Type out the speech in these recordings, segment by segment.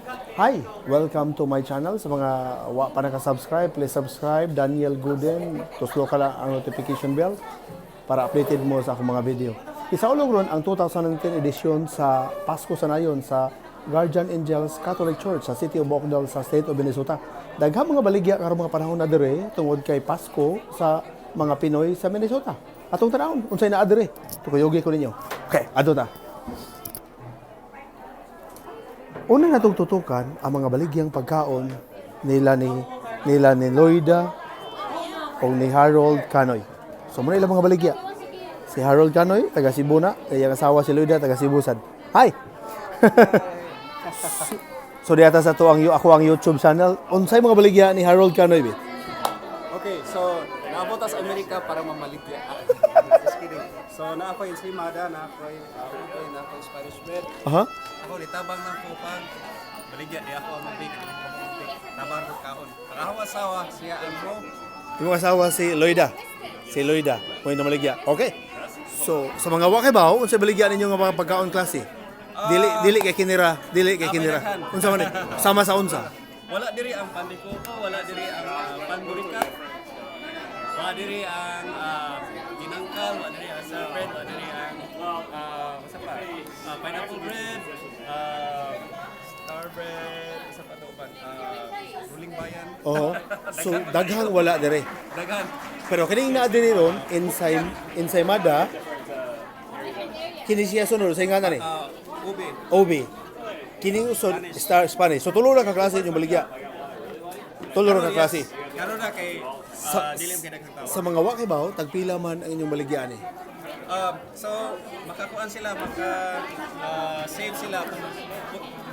Hi! Welcome to my channel. Sa mga wa pa nakasubscribe, please subscribe. Daniel Gooden. Tuslo ka lang ang notification bell para updated mo sa akong mga video. Isaulog ron ang 2010 edition sa Pasko sa Nayon sa Guardian Angels Catholic Church sa City of Oakdale sa State of Minnesota. Daghang mga baligya karong mga panahon na dire tungod kay Pasko sa mga Pinoy sa Minnesota. Atong tanawon, unsay naa dire? Tukuyogi ko ninyo. Okay, adto ta. Una natong tutukan ang mga baligyang pagkaon nila ni Loida o ni Harold Canoy. So muna ilang mga baligya. Si Harold Canoy, taga Cebu na. Iyang asawa si Loida, taga Cebu sad. Hi! So diata sa to ako ang YouTube channel. Unsay mga baligya ni Harold Canoy bi? Okay, so naabot sa Amerika para mamaligya. Just kidding. So na ako yung Slimada, na ako yung Spanish bread. Aha. Ako nitabang ng kupang baligya di ako ang mabig. Tabang ko kahon. Ang ako asawa siya ang mo. Yung asawa si Loida. Si Loida, mo na maligya. Okay. So sa mga wa kay bawo, unsay baligya ninyo nga mga pagkaon klase? Dili kay kinira. Unsa man ni? Sama sa unsa? Wala diri ang pandikoko, wala diri ang panburikat. Wala diri ang ginangkal, wala diri ang sir bread, wala diri ang basta pa, pineapple bread, star bread, isa pa to pan, ruling bayan. Oo. So daghang wala dire. Daghan. Pero kining naa dinhi ron ensaymada. Kini siya sunod sa ingana ni. Ube. Obi. Kining usod star Spanish. So tulo ra ka klase yung baligya. Tulo ra ka klase. Karon na kay dilim kay daghang tao. Sa mga wa kay bawo, tagpila man ang inyong baligya ni. So makakuan sila, save sila kung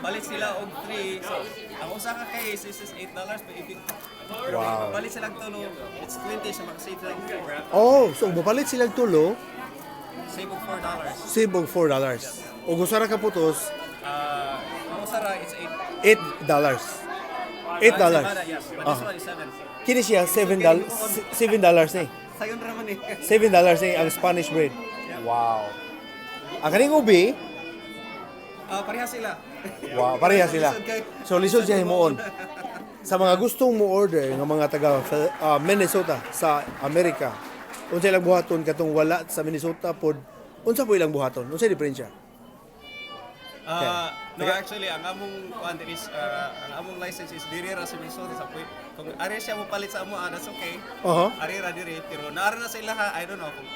balik sila og 3. So ang usa ka case is $8 but if you Wow. balik sila tulo, it's 20 sa maka-save sila. Oh, so mapalit silang tulo, Save og $4. save og $4. O gusto ra ka putos, Ang usa ra it's $8. 8. $8. Yes, but this one is 7. Kini siya $7 ni. Sayon ra man eh. $7 ni ang Spanish bread. Wow. Ang kaning ubi, Pareha sila. wow, pareha sila. So lisod siya himuon. Sa mga gustong mo order ng mga taga Minnesota sa Amerika, unsa ilang buhaton katong wala sa Minnesota pod, unsa po ilang buhaton? Unsa diferensya? No, actually, ang among is ang among license is diri ra sa Minnesota sa point. Kung ari siya mo palit sa amo, that's okay. Aha. Ari ra diri, pero naara na sa ilaha, I don't know kung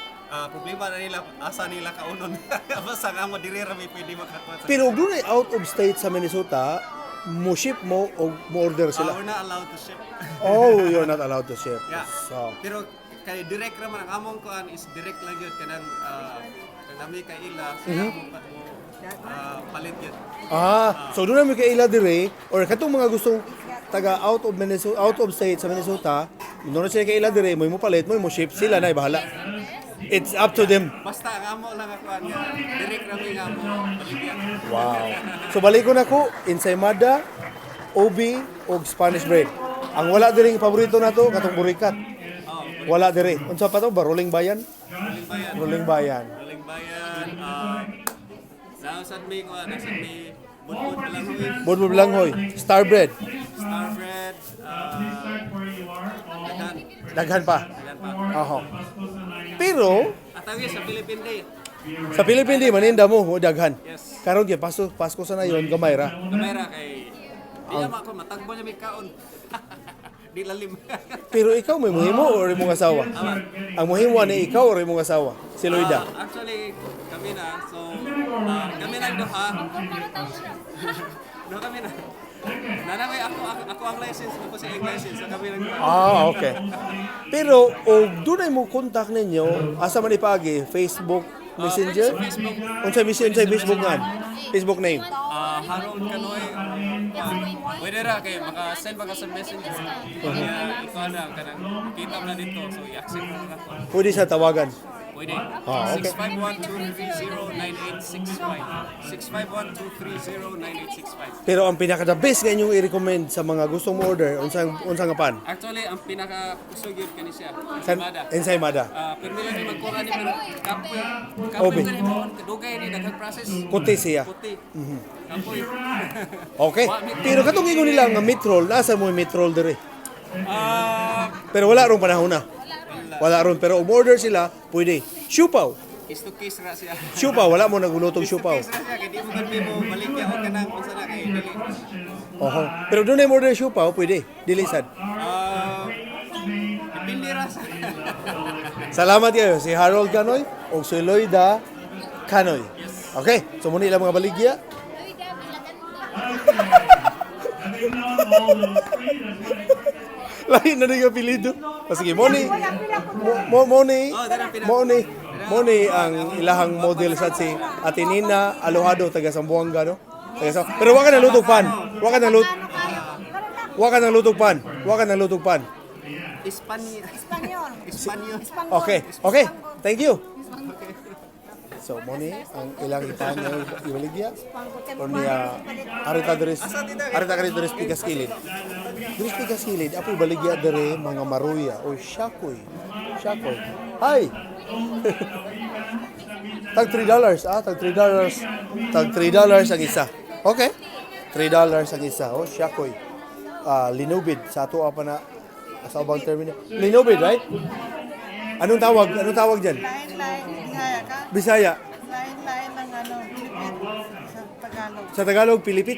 problema na nila asa nila kaunon. Basta ang amo diri ra may pwede makakuha. Pero ug dunay out of state sa Minnesota, mo ship mo o mo order sila. We're not allowed to ship. Oh, you're not allowed to ship. Yeah. So, Pero kay direct ra man ang among kuan is direct lang yun kanang kanami kay ila siya mo palit yun. so doon namin kaila dire or katong mga gustong taga out of Minnesota, out of state sa Minnesota, doon sila kaila dire, mo palit, mo ship sila na bahala. It's up to them. Basta ang amo lang ako nga direct ra mi nga amo baligya. Wow. So balik ko na ko, ensaymada, ubi, o Spanish bread. Ang wala dire paborito na to, katong burikat. Wala dire. Unsa pa to? Rolling bayan? Rolling bayan. Galing bayan, nasad may kuha, nasad may budbud balanghoy, Budbud Langhoy, Star bread. star bread, daghan, Daghan pa. daghan pa. Oho. Pero Atawis sa Philippine Day. sa Pilipinas di maninda mo o daghan. Yes. Karon kay Pasko sa nayon gamay ra. Kamera kay di naman ako matagbo niya may kaon. Di lalim. Pero ikaw may muhimo o imong asawa? Ang muhimo ni ikaw o imong asawa? Si Loida. Actually, kami na. So, kami na duha. No, kami na. Nanaway ako ang license, ako sa iyong license. So kami lang duha. Okay. Pero og dunay mo contact ninyo asa man ipagi Facebook Messenger? Unsay messenger Facebook nga? Facebook name. Harold Canoy. Pwede ra kay maka-send ba ka sa messenger. Kaya ikaw na kanang kita mo na dito. So i-accept mo na ako. Pwede sa tawagan. Pwede. Ah, okay. 651-230-9865. 651-230-9865. Pero ang pinaka-the best nga inyong i-recommend sa mga gustong order, unsang nga pan? Actually, ang pinaka-kusog yun kani siya. San, Ensaymada. ensaymada. Pero nila ni magkura ni pero kapoy. Obe. Kapoy mo dugay ni daghang process. Kuti siya. Puti. Kapoy. Okay. Pero katong ingon nila nga meat roll, nasa mo yung meat roll dire? Pero wala rong panahon na. Wala ron. Pero umorder sila, pwede. Siupaw. Case to case ra siya. Siupaw. Wala mo nagulotong siupaw. Case ra siya kay di mo gud mo baligya o kanang unsa na kay dili. Oho. Pero doon ay order siupaw, pwede. Dili sad. Depende ra sa. Salamat kayo. Si Harold Canoy o si Loida Canoy. Okay. So muna ilang mga baligya. Lain na yung apelido. O sige, Moni. Moni ang ilahang model sa si Ate Nina Alojado, taga Sambuanga, no? Pero waka na lutog pan. Waka na lutog pan. Espanyol. Okay. Thank you. So, Moni, ang ilang ipan niya ibaligya. O niya, arita deres pikas kilid. Deres pikas kilid, apoy baligya dere mga maruya o shakoy. Hi! Tag $3, tag $3. Tag $3 ang isa. Okay. $3 ang isa. Oh, shakoy. Linubid. Sa ato pa na sa ubang termino. Linubid, right? Anong tawag dyan? Lain-lain, Bisaya. lain-lain ng Pilipit sa Tagalog. Sa Tagalog, Pilipit.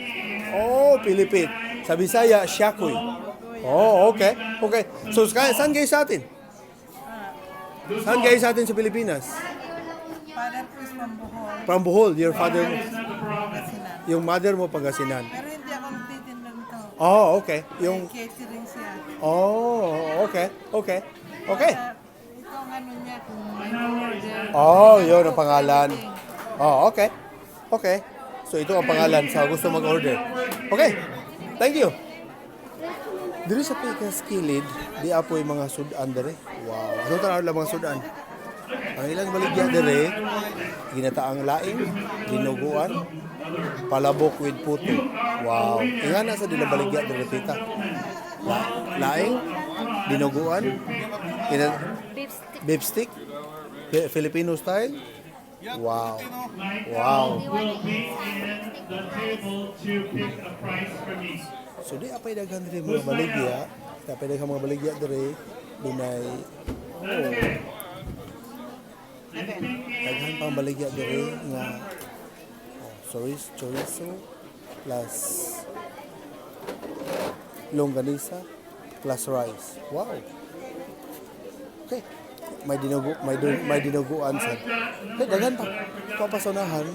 Oh, Pilipit. Sa Bisaya, shakoy. Oh, okay. So, saan kayo sa atin? Saan kayo sa atin sa Pilipinas? Father ko is Pambuhol, From Bohol, your father, Pangasinan. yung mother mo Pangasinan. Pero hindi ako nagtitinda nito. Oh, okay. Yung, Catering siya. oh, okay. Ito ang ano niya, kung may order. Oh, yun ang pangalan. Oh, okay. So, ito ang pangalan sa gusto mag-order. Okay. Thank you. Diri sa Pikas Kilid, di apoy mga sudan dere. Wow. Ano tanaw lang mga sudan? Ang ilang baligya dere, ginataang laing, dinuguan, palabok with puto. Wow. Inga na sa dila baligya dere tita. Laing, dinuguan, beef stick, Filipino style. Wow. So di apay daghan diri mga baligya, apay daghan mga baligya diri dunay daghan pang baligya diri nga chorizo plus longganisa plus rice. Wow. Okay. May dinuguan sa. Okay, daghan pa. Papasunahan.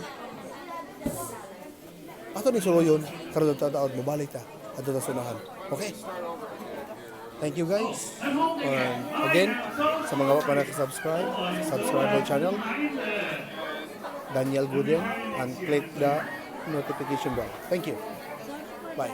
Ato ni suloyon karon taon mo balik ta. Ato ta sunahan. Okay. Thank you guys. Again, sa mga pa subscribe my channel, Daniel Guden, and click the notification bell. Thank you. Bye.